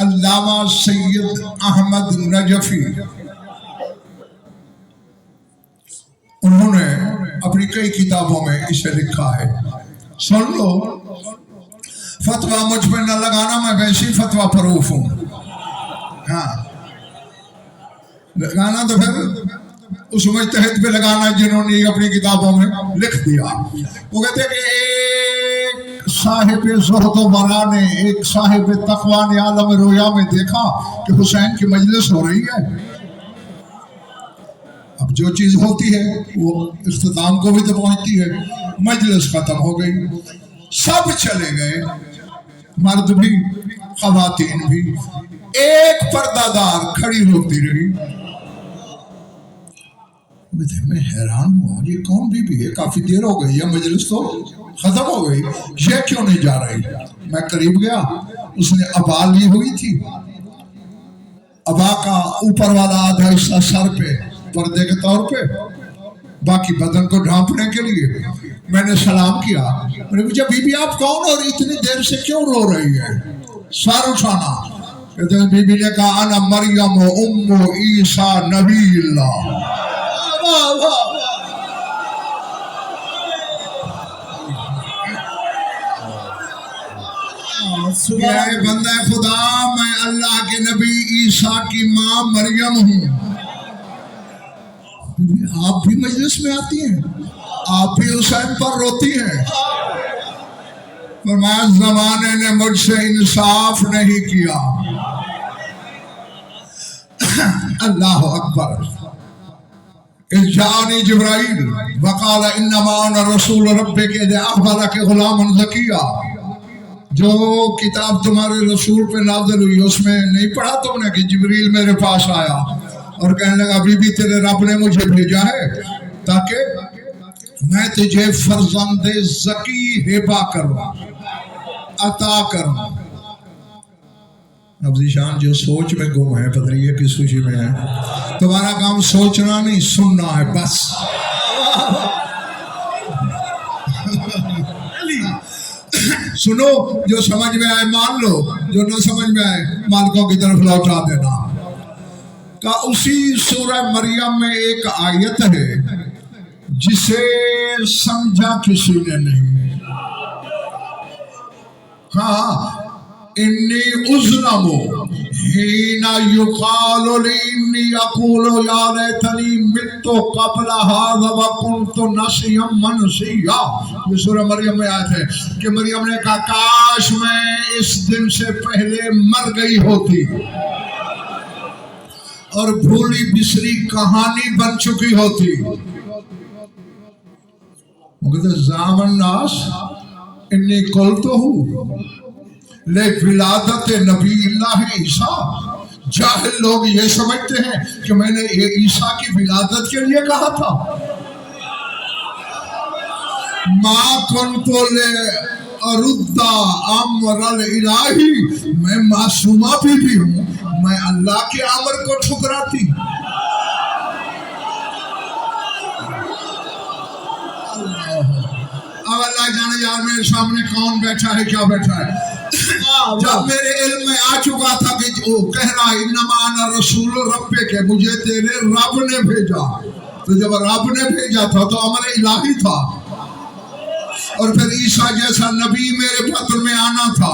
علامہ سید احمد نجفی انہوں نے اپنی کئی کتابوں میں اسے لکھا ہے، سن لو۔ فتویٰ مجھ پہ نہ لگانا، میں ویسی فتویٰ پروف ہوں، ہاں لگانا تو پھر اس مجتہد پہ لگانا جنہوں نے اپنی کتابوں میں لکھ دیا۔ وہ کہتے ہیں کہ ایک صاحب زہد و ورا نے، ایک صاحب تقویٰ نے عالم رویا میں دیکھا کہ حسین کی مجلس ہو رہی ہے۔ اب جو چیز ہوتی ہے وہ اختتام کو بھی تو پہنچتی ہے۔ مجلس ختم ہو گئی، سب چلے گئے، مرد بھی خواتین بھی، ایک پردہ دار کھڑی ہوتی رہی۔ میں حیران ہوا، یہ کون بی بی ہے؟ کافی دیر ہو گئی ہے، مجلس تو ختم ہو گئی، یہ کیوں نہیں جا رہی؟ میں قریب گیا، اس نے عبا لی ہوئی تھی، عبا کا اوپر والا آدھا حصہ سر پہ پردے کے طور پہ، باقی بدن کو ڈھانپنے کے لیے۔ میں نے سلام کیا، میں نے پوچھا بی بی آپ کون اور اتنی دیر سے کیوں رو رہی ہے؟ سر اٹھانا۔ کہتے ہیں بی بی نے کہا انا مریم و ام عیسیٰ نبی اللہ۔ اے بندہ خدا، میں اللہ کے نبی عیسیٰ کی ماں مریم ہوں۔ آپ بھی مجلس میں آتی ہیں، آپ بھی حسین پر روتی ہیں؟ فرمایا زمانے نے مجھ سے انصاف نہیں کیا۔ اللہ اکبر۔ جاءنی جبرائیل وقال انما انا رسول ربک لأہب لک غلاما زکیا۔ جو کتاب تمہارے رسول پہ نازل ہوئی اس میں نہیں پڑھا تم نے کہ جبریل میرے پاس آیا اور کہنے لگا بی بی تیرے رب نے مجھے بھیجا ہے تاکہ میں تجھے فرزند زکی ہبہ کروں، عطا کروں۔ اب ذیشان جو سوچ میں گم ہے، پتہ نہیں یہ کس خوشی میں ہے۔ تمہارا کام سوچنا نہیں، سننا ہے بس۔ سنو، جو سمجھ میں آئے مان لو، جو نہ سمجھ میں آئے مالکوں کی طرف لوٹا دینا۔ کہ اسی سورہ مریم میں ایک آیت ہے جسے سمجھا کسی نے نہیں۔ ہاں، انی اظلم حین یقال لی انی اقول یا لیتنی مت قبل ھذا وکنت نسیا منسیا۔ یہ سورہ مریم میں آیت ہے کہ مریم نے کہا کاش میں اس دن سے پہلے مر گئی ہوتی اور بھولی بسری کہانی بن چکی ہوتی۔ وہ کہتے زعم الناس انی قلتہ لولادت نبی اللہ عیسیٰ۔ جاہل لوگ یہ سمجھتے ہیں کہ میں نے یہ عیسیٰ کی ولادت کے لیے کہا تھا۔ ما کنت لأرد امر الہی، میں معصومہ بھی ہوں، میں اللہ کے امر کو ٹھکراتی۔ اب اللہ جانے یار میرے سامنے کون بیٹھا ہے، کیا بیٹھا ہے۔ جب میرے علم میں آ چکا تھا کہ وہ کہہ رہا انما انا رسول ربک کہ مجھے تیرے رب نے بھیجا، تو جب رب نے بھیجا تھا تو امر الہی تھا، اور پھر عیسیٰ جیسا نبی میرے بدن میں آنا تھا،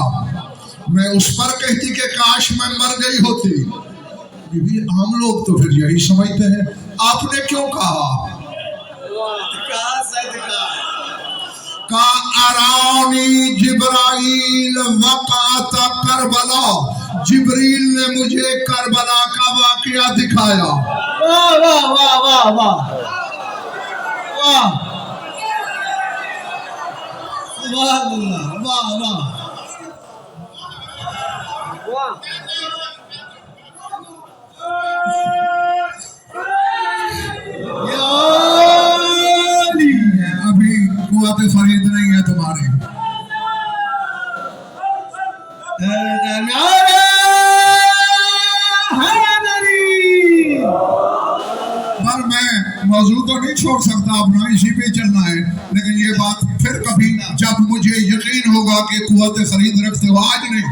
میں اس پر کہتی کہ کاش میں مر گئی ہوتی۔ ہم لوگ تو پھر یہی سمجھتے ہیں۔ آپ نے کیوں کہا کا ارانی جبرائیل وقعت کربلا، جبریل نے مجھے کربلا کا واقعہ دکھایا۔ واہ واہ واہ واہ واہ واہ، سبحان اللہ، واہ واہ واہ۔ ابھی قوت فرید نہیں ہے تمہاری۔ پر میں موضوع تو نہیں چھوڑ سکتا اپنا، اسی پہ چلنا ہے، لیکن یہ بات پھر کبھی جب مجھے یقین ہوگا کہ قوت خرید رکھتے ہو، آج نہیں۔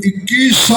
2100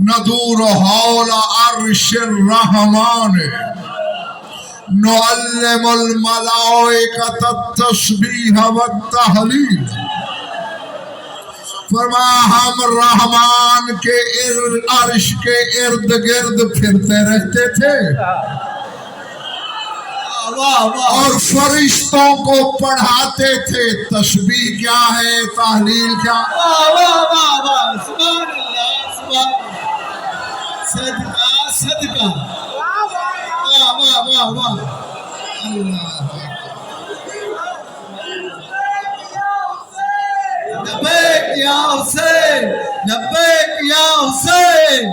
ندور حول عرش الرحمن نعلم الملائکۃ التسبیح والتحلیل. فرمایا ہم رحمان کے عرش کے ارد گرد پھرتے رہتے تھے اور فرشتوں کو پڑھاتے تھے تسبیح کیا ہے، تحلیل کیا. سبحان اللہ، سبحان صدقہ صدقہ. واہ واہ واہ واہ. لبیک یا حسین، لبیک یا حسین،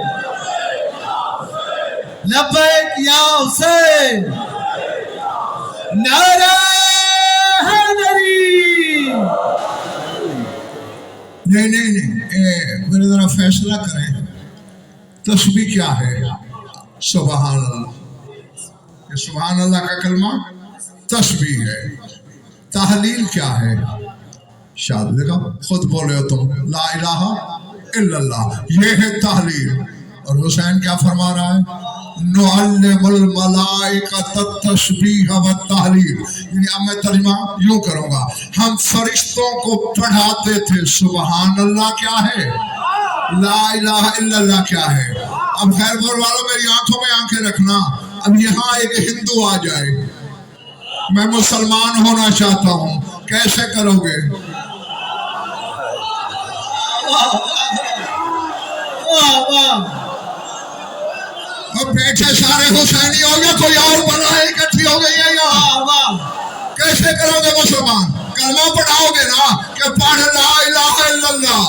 لبیک یا حسین. نعرہ حیدری. نہیں میرے ذرا فیصلہ کریں، تسبیح کیا ہے؟ سبحان اللہ. یہ سبحان اللہ کا کلمہ تسبیح ہے. تحلیل کیا ہے؟ شاید دیکھا خود بولے ہو تم، لا الہ الا اللہ، یہ ہے تحلیل. اور حسین کیا فرما رہا ہے؟ نعلم الملائکۃ التسبیح والتحلیل. یعنی اب میں ترجمہ یوں کروں گا، ہم فرشتوں کو پڑھاتے تھے سبحان اللہ کیا ہے، لا الہ الا اللہ کیا ہے. اب خیر بول والوں میری آنکھوں میں آنکھیں رکھنا. اب یہاں ایک ہندو آ جائے، میں مسلمان ہونا چاہتا ہوں، کیسے کرو گے؟ اب بیٹھے سارے حسینی ہو گئے، کوئی اور بلائیں اکٹھی ہو گئی ہے یہاں، کیسے کرو گے مسلمان؟ کلمہ پڑھاؤ گے نا کہ پڑھ لا الہ الا اللہ.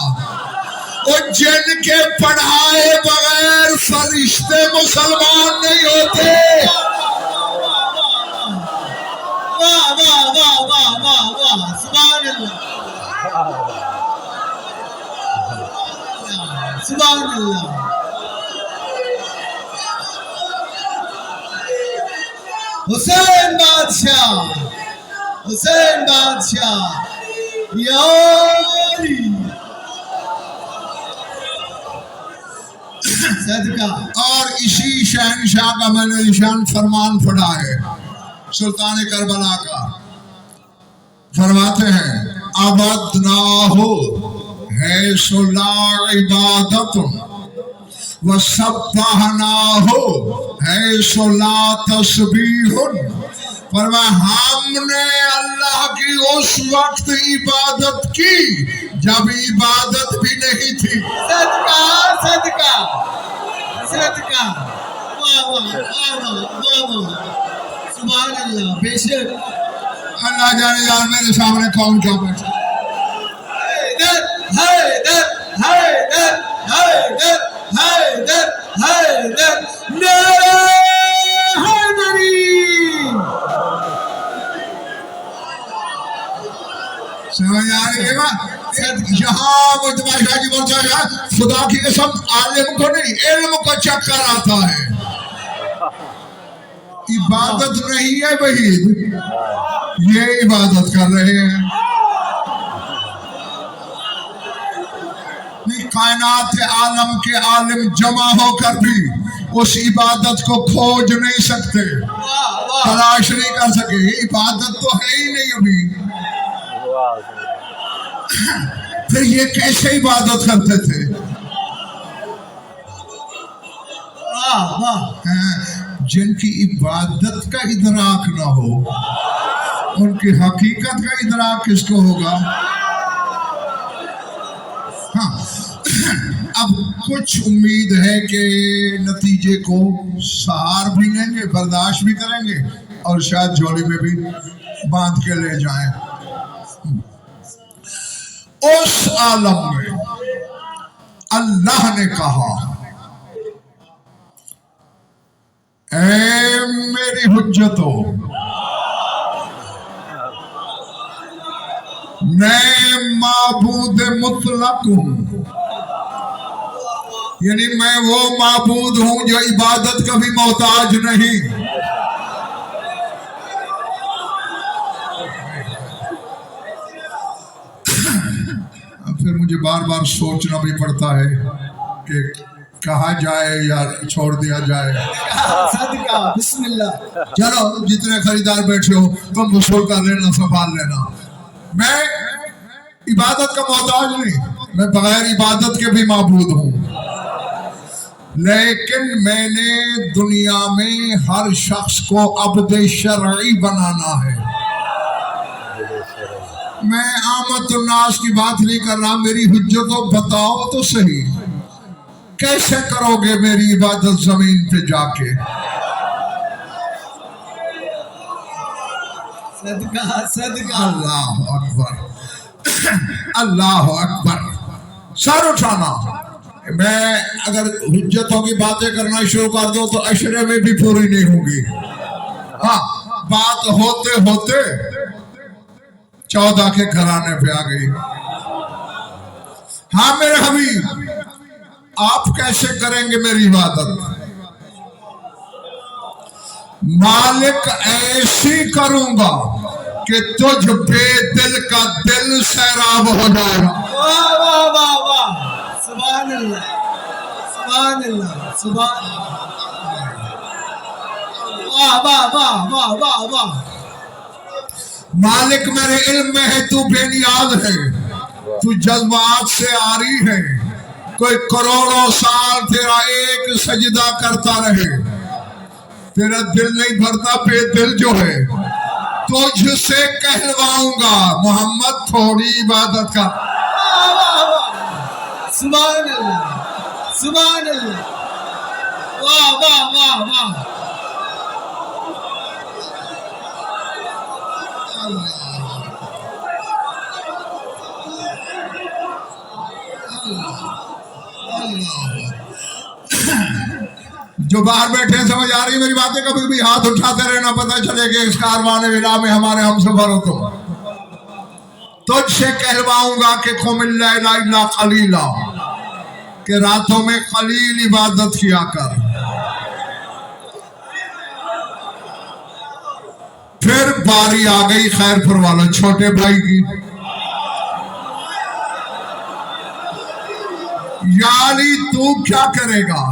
اور جن کے پڑھائے بغیر فرشتے مسلمان نہیں ہوتے. واہ واہ واہ واہ واہ واہ. سبحان اللہ، سبحان اللہ. حسین بادشاہ، حسین بادشاہ یاری صدقہ. اور اسی شہنشاہ کا میں نے نشان فرمان پڑھا ہے، سلطان کربلا کا. فرماتے ہیں عبدناہ حیث لا عبادت وسبحناہ حیث لا تسبیح. فرمایا ہم نے اللہ کی اس وقت عبادت کی جب عبادت بھی نہیں تھی. صدقہ صدقہ صدقہ. واہ واہ واہ واہ واہ. سبحان اللہ. بے شک اللہ جانے یار میرے سامنے کون کیا بیٹھا. حیدر حیدر حیدر حیدر حیدر حیدر. نعرہ حیدری. سمجھ آ رہی ہے بات؟ یہاں مجتبی شاہ جی بولتا ہے خدا کی قسم عالم کو نہیں علم کو چکر آتا ہے. عبادت نہیں ہے وحید، یہ عبادت کر رہے ہیں. کائنات عالم کے عالم جمع ہو کر بھی اس عبادت کو کھوج نہیں سکتے، تلاش نہیں کر سکے. عبادت تو ہے ہی نہیں ابھی. پھر یہ کیسے عبادت کرتے تھے؟ جن کی عبادت کا ادراک نہ ہو ان کی حقیقت کا ادراک کس کو ہوگا؟ ہاں اب کچھ امید ہے کہ نتیجے کو سہار بھی لیں گے، برداشت بھی کریں گے اور شاید جھولی میں بھی باندھ کے لے جائیں. اس عالم میں اللہ نے کہا اے میری حجتو، میں معبود مطلق ہوں، یعنی میں وہ معبود ہوں جو عبادت کا بھی محتاج نہیں. پھر مجھے بار بار سوچنا بھی پڑتا ہے کہ کہا جائے یا چھوڑ دیا جائے؟ صدقہ بسم اللہ. چلو جتنے خریدار بیٹھے ہو تم وصول کر لینا، سنبھال لینا. میں عبادت کا محتاج نہیں، میں بغیر عبادت کے بھی معبود ہوں، لیکن میں نے دنیا میں ہر شخص کو عبد شرعی بنانا ہے. میں آمد الناس کی بات نہیں کر رہا، میری حجتوں بتاؤ تو صحیح، کیسے کرو گے میری عبادت زمین پہ جا کے؟ صدقہ صدقہ. اللہ اکبر، اللہ اکبر. سر اٹھانا. میں اگر حجتوں کی باتیں کرنا شروع کر دو تو عشرے میں بھی پوری نہیں ہوں گی. ہاں، بات ہوتے ہوتے 14 کے گھرانے پہ آ گئی. ہاں میرے حبیب، آپ کیسے کریں گے میری عبادت؟ مالک ایسی کروں گا کہ تجھ بے دل کا دل سیراب ہو جائے گا. واہ واہ واہ واہ. سبحان اللہ سبحان اللہ سبحان اللہ. واہ واہ واہ واہ واہ واہ. مالک میرے علم میں ہے تو بے نیاز ہے، تو جذبات سے عاری ہے. کوئی کروڑوں سال تیرا ایک سجدہ کرتا رہے، تیرا دل نہیں بھرتا، بے دل جو ہے. تجھ سے کہلواؤں گا محمد تھوڑی عبادت کا. واہ واہ واہ. سبحان اللہ سبحان اللہ. واہ واہ واہ واہ. جو باہر بیٹھے ہیں سمجھ آ رہی میری باتیں؟ کبھی بھی ہاتھ اٹھاتے رہنا، پتہ چلے کہ اس کاروان ولا میں ہمارے ہم سفر ہو. تجھ سے کہلواؤں گا کہ قم اللیل الا قلیلا، کہ راتوں میں قلیل عبادت کیا کر. پھر باری آ گئی خیر پور والوں چھوٹے بھائی کی. یعنی تو کیا کرے گا؟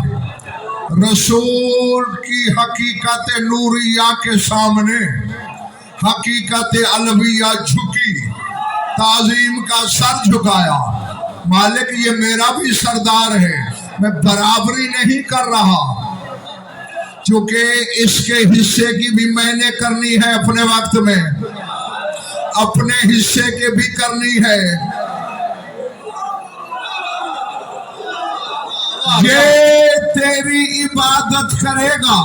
رسول کی حقیقت نوریہ کے سامنے حقیقت علویہ جھکی، تعظیم کا سر جھکایا. مالک یہ میرا بھی سردار ہے، میں برابری نہیں کر رہا، چونکہ اس کے حصے کی بھی میں نے کرنی ہے، اپنے وقت میں اپنے حصے کے بھی کرنی ہے. یہ تیری عبادت کرے گا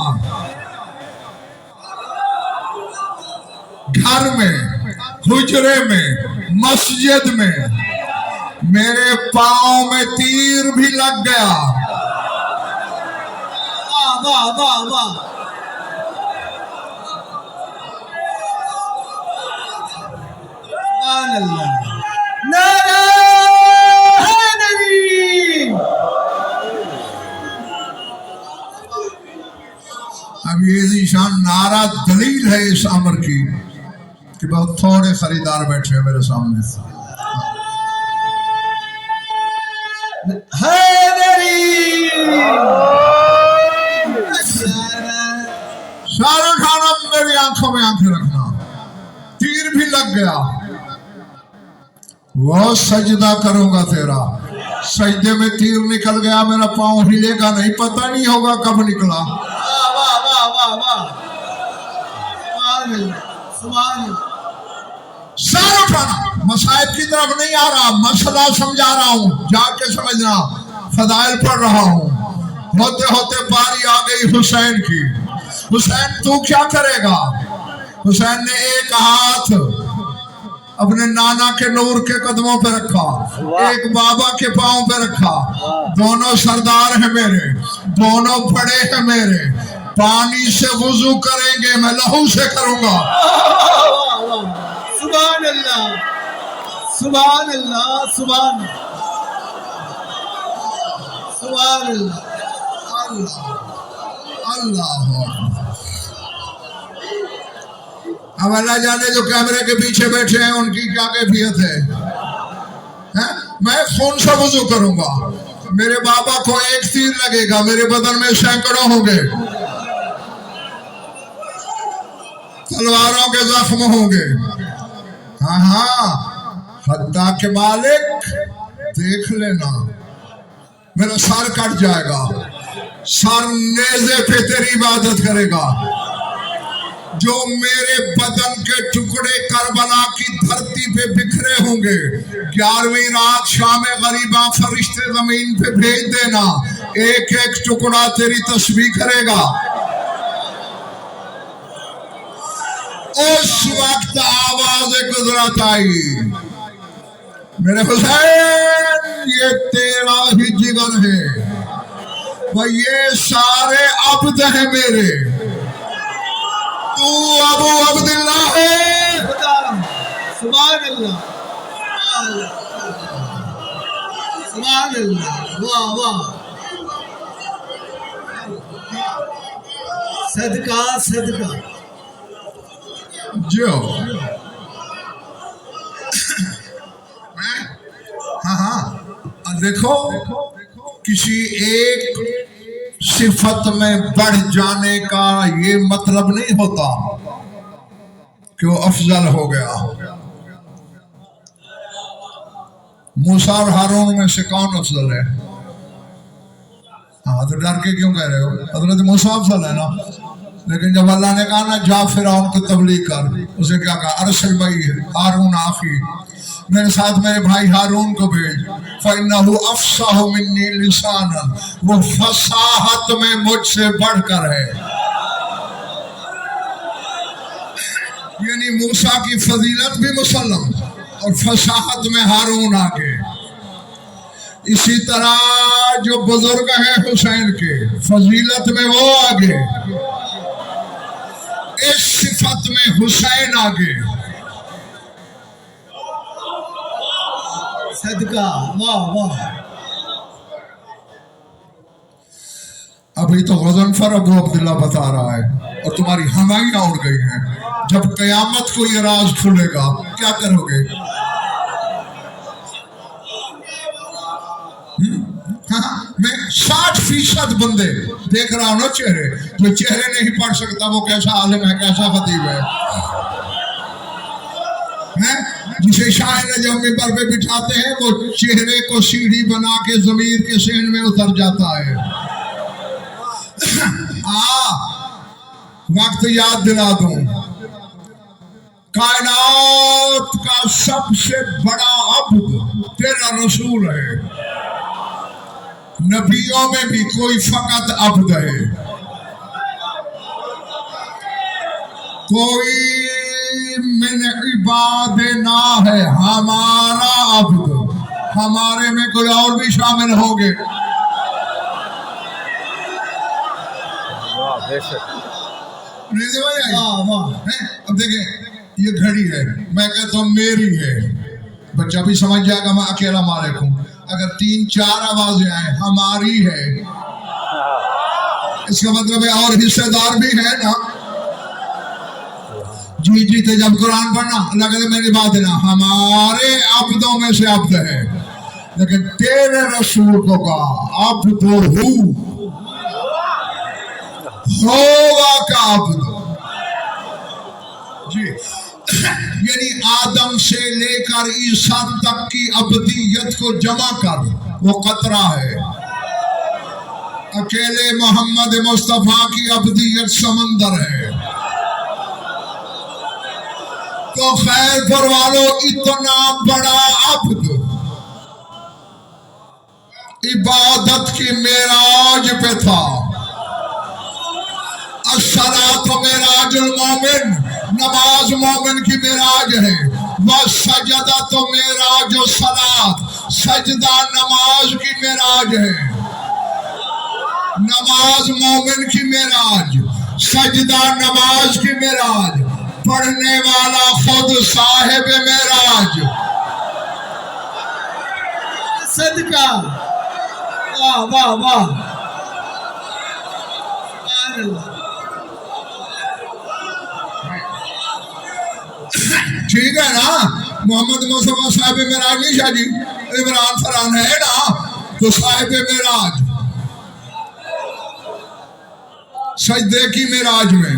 گھر میں، حجرے میں، مسجد میں، میرے پاؤں میں تیر بھی لگ گیا. واہ واہ واہ واہ. سبحان اللہ. نعرہ حیدری. اب یہ نشان نعرہ دلیل ہے اس امر کی کہ بہت تھوڑے خریدار بیٹھے ہیں میرے سامنے. حیدری. سارے کھانا میری آنکھوں میں آنکھیں رکھنا. تیر بھی لگ گیا. وہ سجدہ کروں گا تیرا، سجدے میں تیر نکل گیا، میرا پاؤں ہلے گا نہیں، پتہ نہیں ہوگا کب نکلا. سر اٹھانا. مسائب کی طرف نہیں آ رہا، مسئلہ سمجھا رہا ہوں، جا کے سمجھنا. فضائل پڑھ رہا ہوں. ہوتے ہوتے باری آ گئی حسین کی. حسین تو کیا کرے گا؟ حسین نے ایک ہاتھ اپنے نانا کے نور کے قدموں پہ رکھا، ایک بابا کے پاؤں پہ رکھا. دونوں سردار ہیں میرے، دونوں بڑے ہیں میرے. پانی سے وضو کریں گے، میں لہو سے کروں گا. سبحان اللہ سبحان اللہ سبحان سبحان اللہ. اللہ اب اللہ جانے جو کیمرے کے پیچھے بیٹھے ہیں ان کی کیا کیفیت ہے. میں خون سے وضو کروں گا، میرے بابا کو ایک تیر لگے گا، میرے بدن میں سینکڑوں ہوں گے، تلواروں کے زخم ہوں گے. ہاں حتیٰ کہ مالک دیکھ لینا میرا سر کٹ جائے گا، سر نیزے پہ تیری عبادت کرے گا. جو میرے بدن کے ٹکڑے کربلا کی دھرتی پہ بکھرے ہوں گے، 11ویں رات شام غریباں فرشتے زمین پہ بھیج دینا، ایک ایک ٹکڑا تیری تسبیح کرے گا. اس وقت آواز قدرت آئی، میرے حسین یہ تیرا ہی جگر ہے، یہ سارے عبد ہیں میرے، تو ابو عبداللہ ہے. سبحان اللہ سبحان اللہ. واہ واہ، صدقہ صدقہ. جو ہاں دیکھو، کسی ایک صفت میں بڑھ جانے کا یہ مطلب نہیں ہوتا کہ وہ افضل ہو گیا. موسیٰ اور ہارون میں سے کون افضل ہے؟ ہاں تو ڈر کے کیوں کہہ رہے ہو؟ حضرت موسیٰ افضل ہے نا. لیکن جب اللہ نے کہا نا جا فرعون کو تبلیغ کر، اسے کیا کہا؟ ارسل بھائی ہارون آخی، میرے ساتھ میرے بھائی ہارون کو بھیج. فَإِنَّهُ أَفْصَحُ مِنِّي لِسَانًا، وہ فصاحت میں مجھ سے بڑھ کر ہے. یعنی موسیٰ کی فضیلت بھی مسلم اور فصاحت میں ہارون آگے. اسی طرح جو بزرگ ہیں حسین کے، فضیلت میں وہ آگے، اس صفت میں حسین آگے. صدقہ. واہ واہ. ابھی تو غضنفر ابو عبداللہ بتا رہا ہے اور تمہاری ہمائیاں اڑ گئی ہیں. جب قیامت کو یہ راز کھلے گا کیا کرو گے؟ میں 60% بندے دیکھ رہا ہوں نا چہرے، جو چہرے نہیں پڑھ سکتا وہ کیسا عالم ہے، کیسا خطیب ہے. جسے شاہ نجم منبر پہ بٹھاتے ہیں وہ چہرے کو سیڑھی بنا کے ضمیر کے سین میں اتر جاتا ہے. وقت یاد دلا دوں، کائنات کا سب سے بڑا عبد تیرا رسول ہے. نبیوں میں بھی کوئی فقط عبد ہے، کوئی من عبادنا ہے، ہمارا عبد. ہمارے میں کوئی اور بھی شامل ہوں گے. اب دیکھیں یہ گھڑی ہے، میں کہتا ہوں میری ہے، بچہ بھی سمجھ جائے گا میں اکیلا مالک ہوں. اگر 3-4 آوازیں آئیں ہماری ہے، اس کا مطلب ہے اور حصے دار بھی ہے نا. جی تو جب قرآن پڑھنا اللہ کہتے میری بات دینا، ہمارے عبدوں میں سے عبد ہے. لیکن تیرے رسول کو کہا عبد ہوگا کا عبد. جی یعنی آدم سے لے کر عیسیٰ تک کی ابدیت کو جمع کر وہ قطرہ ہے. اکیلے محمد مصطفیٰ کی ابدیت سمندر ہے. تو خیر پر والوں اتنا بڑا عبد عبادت کی معراج پہ تھا. الصلاۃ معراج المومن، نماز مومن کی معراج ہے. والسجدۃ معراج الصلاۃ، سجدہ نماز کی معراج ہے. نماز مومن کی معراج، سجدہ نماز کی معراج، پڑھنے والا خود صاحب معراج. صدقہ. واہ واہ واہ. سبحان اللہ. ٹھیک ہے نا، محمد مصطفیٰ صاحب معراج نہیں شاہ جی، عمران فرحان ہے نا. تو صاحب معراج سجدے کی معراج میں،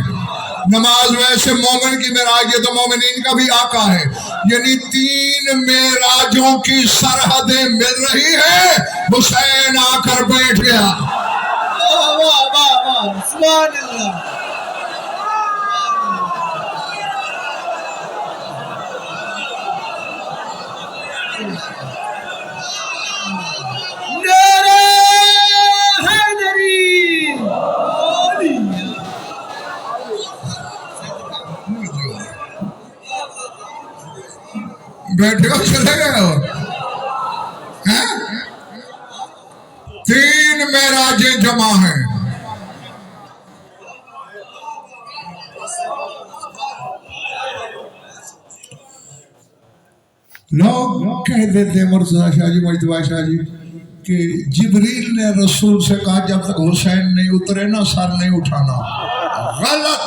نماز ویسے مومن کی معراج، یہ تو مومنین کا بھی آقا ہے، یعنی 3 معراجوں کی سرحدیں مل رہی ہیں، حسین آ کر بیٹھ گیا۔ واہ واہ واہ واہ، سبحان اللہ۔ نعرہ حیدری، بیٹھے ہو چلے گئے ہو؟ 3 معراجیں جمع ہیں۔ لوگ کہہ دیتے مرتضیٰ شاہ جی، مجتبیٰ شاہ جی کہ جبریل نے رسول سے کہا جب تک حسین نہیں اترے نا سر نہیں اٹھانا۔ غلط۔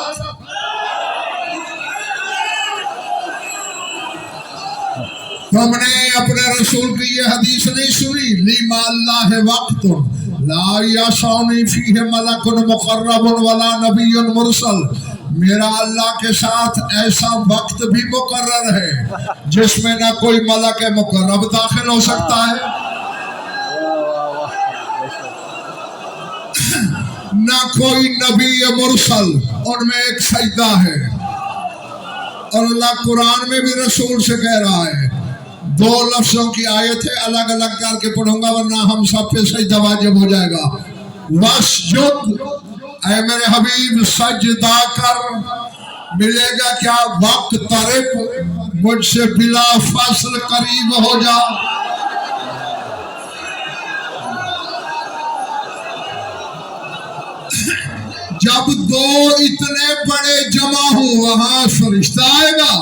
تم نے اپنے رسول کی یہ حدیث نہیں سنی، لیما اللہ وقت لا یسعنی فیہ ملک مقرب ولا نبی مرسل، میرا اللہ کے ساتھ ایسا وقت بھی مقرر ہے جس میں نہ کوئی ملک مقرب داخل ہو سکتا ہے نہ کوئی نبی مرسل، ان میں ایک سجدہ ہے۔ اور اللہ قرآن میں بھی رسول سے کہہ رہا ہے، 2 لفظوں کی آیت ہے، الگ الگ کر کے پڑھوں گا ورنہ ہم سب پہ سجدہ واجب ہو جائے گا۔ وَاسْجُدْ، اے میرے حبیب سجدہ کر، ملے گا کیا؟ وقت قریب، مجھ سے بلا فاصل قریب ہو جا۔ جب 2 اتنے بڑے جمع ہوں وہاں فرشتہ آئے گا۔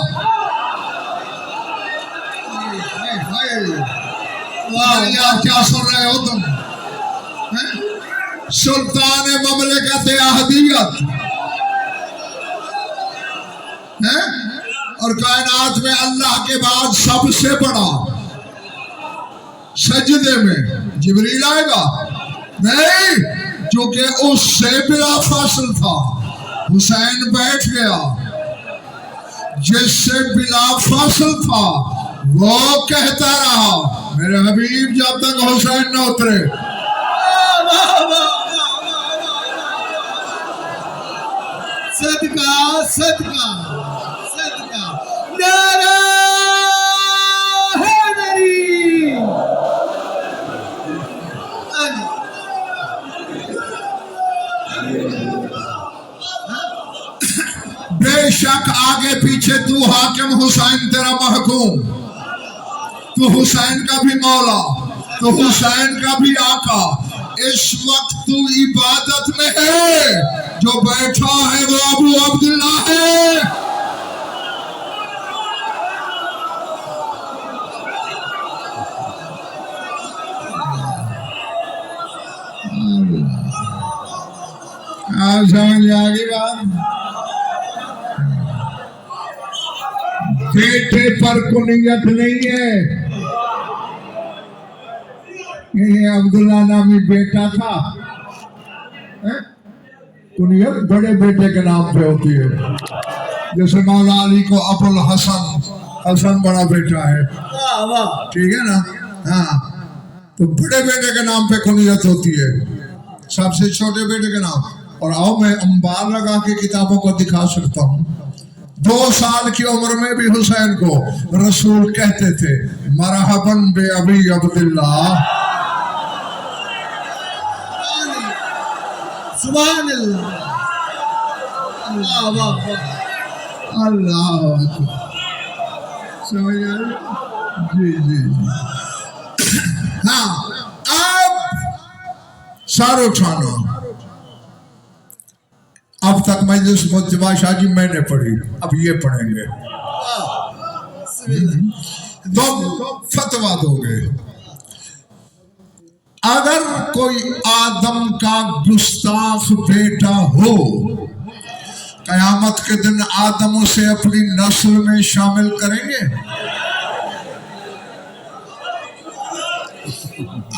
یار کیا سن رہے ہو تم؟ سلطان مملکت احدیت اور کائنات میں اللہ کے بعد سب سے بڑا، سجدے میں جبریل آئے گا نہیں، جو کہ اس سے بلا فاصل تھا۔ حسین بیٹھ گیا، جس سے بلا فاصل تھا وہ کہتا رہا میرے حبیب جب تک حسین نہ اترے۔ صدقہ صدقہ صدقہ نعرہ حیدری۔ بے شک آگے پیچھے تو حاکم، حسین تیرا محکوم، تو حسین کا بھی مولا، تو حسین کا بھی آقا۔ اس وقت تو عبادت میں ہے، جو بیٹھا ہے وہ ابو عبداللہ ہے۔ آپ سمجھ آگے بات؟ بیٹے پر کنیت نہیں ہے۔ یہ عبداللہ نامی بیٹا تھا، کنیت بڑے بیٹے کے نام پہ ہوتی ہے، جیسے مولا علی کو ابو الحسن، حسن بڑا بیٹا ہے، ٹھیک ہے نا؟ ہاں، تو بڑے بیٹے کے نام پہ کنیت ہوتی ہے، سب سے چھوٹے بیٹے کے نام۔ اور آؤ میں انبار لگا کے کتابوں کو دکھا سکتا ہوں۔ 2 سال کی عمر میں بھی حسین کو رسول کہتے تھے مرحباً بے ابی عبداللہ۔ سبحان اللہ، اللہ اللہ اکبر۔ سمجھ آئے؟ جی جی جی۔ ہاں، اب سر اٹھانا۔ اب تک مجلس مجتبیٰ شاہ جی میں نے پڑھی، اب یہ پڑھیں گے، تو فتویٰ دو گے۔ اگر کوئی آدم کا گستاخ بیٹا ہو، قیامت کے دن آدم اسے اپنی نسل میں شامل کریں گے؟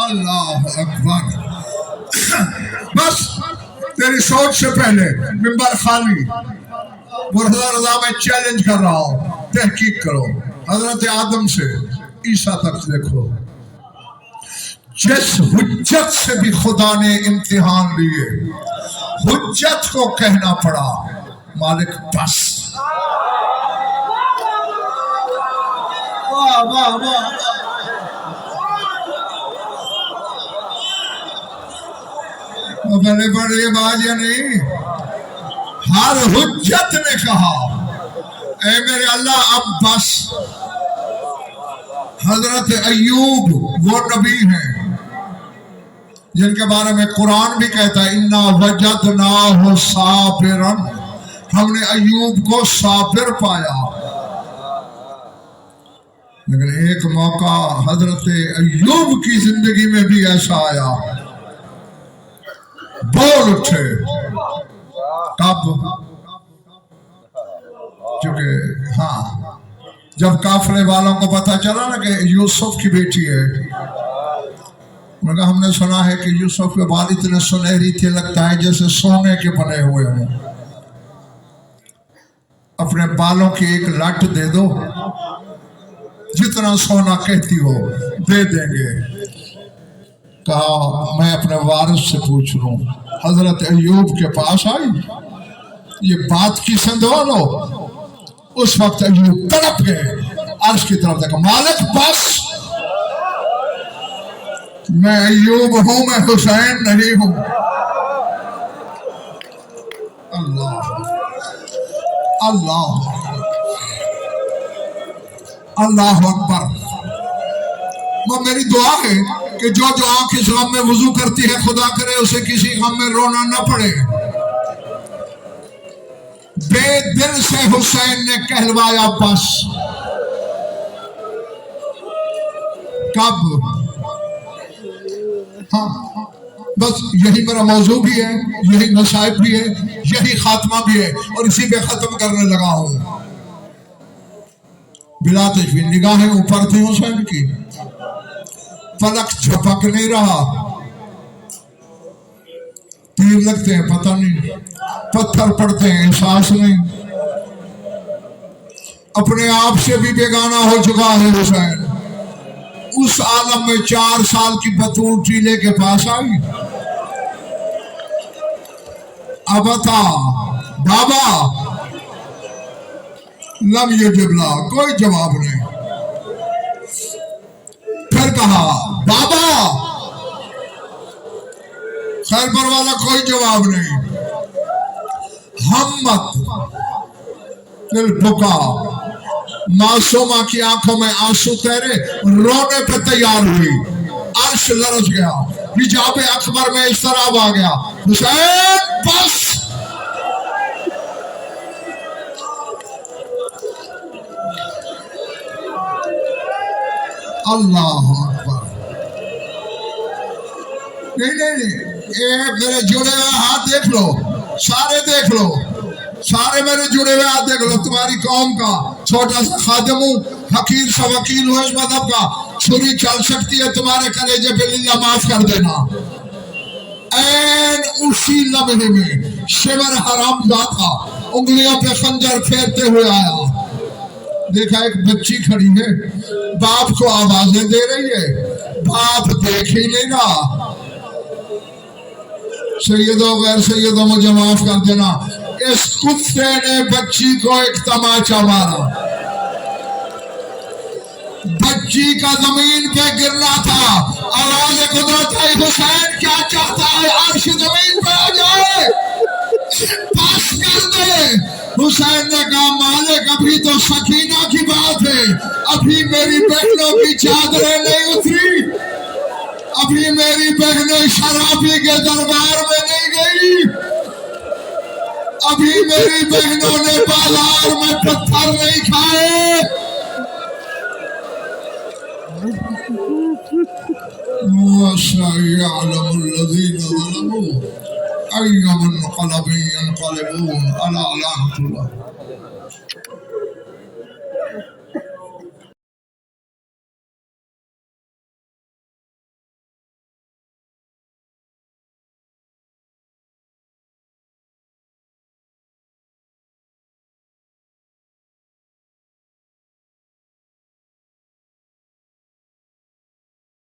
اللہ اکبر. بس تیری سوچ سے پہلے ممبر خالی. مرحبا رضا میں چیلنج کر رہا ہوں, تحقیق کرو. حضرت آدم سے عیسیٰ تک دیکھو, جس حجت سے بھی خدا نے امتحان لیے, حجت کو کہنا پڑا مالک بس. واہ واہ واہ. پہلے پڑھ رہی بات یا نہیں؟ ہر حجت نے کہا اے میرے اللہ اب بس. حضرت ایوب وہ نبی ہیں جن کے بارے میں قرآن بھی کہتا ہے انا وجدناہ صابرا, ہم نے ایوب کو صابر پایا. لیکن ایک موقع حضرت ایوب کی زندگی میں بھی ایسا آیا, بول اٹھے. کب؟ چونکہ ہاں جب قافلے والوں کو پتا چلا نا کہ یوسف کی بیٹی ہے, انہوں نے کہا ہم نے سنا ہے کہ یوسف کے بال اتنے سنہری تھے لگتا ہے جیسے سونے کے بنے ہوئے ہوں, اپنے بالوں کی ایک لٹ دے دو, جتنا سونا کہتی ہو دے دیں گے. کہا میں اپنے وارث سے پوچھ لوں. حضرت ایوب کے پاس آئی, یہ بات کی سندوالو. اس وقت ایوب تڑپ گئے, عرش کی طرف دیکھا, مالک بس میں ایوب ہوں, میں حسین نہیں ہوں. اللہ اللہ اللہ اکبر. وہ میری دعا ہے کہ جو آنکھ اس غم میں وضو کرتی ہے خدا کرے اسے کسی غم میں رونا نہ پڑے. بے دل سے حسین نے کہلوایا بس. کب؟ ہاں بس یہی میرا موضوع بھی ہے, یہی نصائب بھی ہے, یہی خاتمہ بھی ہے, اور اسی پہ ختم کرنے لگا ہوں. بلا تشبیہ نگاہیں اوپر تھی حسین کی, فلک چھپک نہیں رہا. تیر لگتے ہیں پتہ نہیں, پتھر پڑتے ہیں احساس نہیں. اپنے آپ سے بھی بیگانہ ہو چکا ہے حسین. اس عالم میں 4 سال کی بطول ٹیلے کے پاس آئی. اب بتا بابا, لم یجب لا, کوئی جواب نہیں. پھر کہا بابا, خیبر والا, کوئی جواب نہیں. ہمت دل بکا, معصومہ کی آنکھوں میں آنسو تیرے, رونے پہ تیار ہوئی. عرش لرز گیا, حجاب اکبر میں اضطراب آ گیا. حسین بس. اللہ اکبر. نہیں, میرے جڑے ہوئے ہاتھ دیکھ لو, سارے دیکھ لو, سارے میرے جڑے ہوئے ہاتھ دیکھ لو. تمہاری قوم کا چھوٹا سا خادم ہوں, حقیر سا وکیل ہوں اس مذہب کا. چھری چل سکتی ہے تمہارے کلیجے پہ, للہ معاف کر دینا. این اسی لمحے میں شمر حرام تھا, انگلیوں پہ خنجر پھیرتے ہوئے آیا. دیکھا ایک بچی کھڑی ہے, باپ کو آوازیں دے رہی ہے, باپ دیکھ ہی نہیں رہا. سیدو غیر سیدو مجھے معاف کر دینا, اس کتے نے بچی کو ایک تماچا مارا. بچی کا زمین پہ گرنا تھا, آواز قدرت ہے, حسین کیا چاہتا ہے, عرش زمین پہ آ جائے, پاس کر دے. حسین نے کہا مالک ابھی تو سکینہ کی بات ہے, ابھی میری بہنوں کی چادریں نہیں اتری, ابھی میری بہنیں شرابی کے دربار میں نہیں گئی, ابھی میری بہنوں نے بازار میں پتھر نہیں کھائے. وَسَيَعْلَمُ الَّذِينَ ظَلَمُوا أَيَّ مُنْقَلَبٍ يَنْقَلِبُونَ. أَلَا لَعْنَةُ اللَّهِ.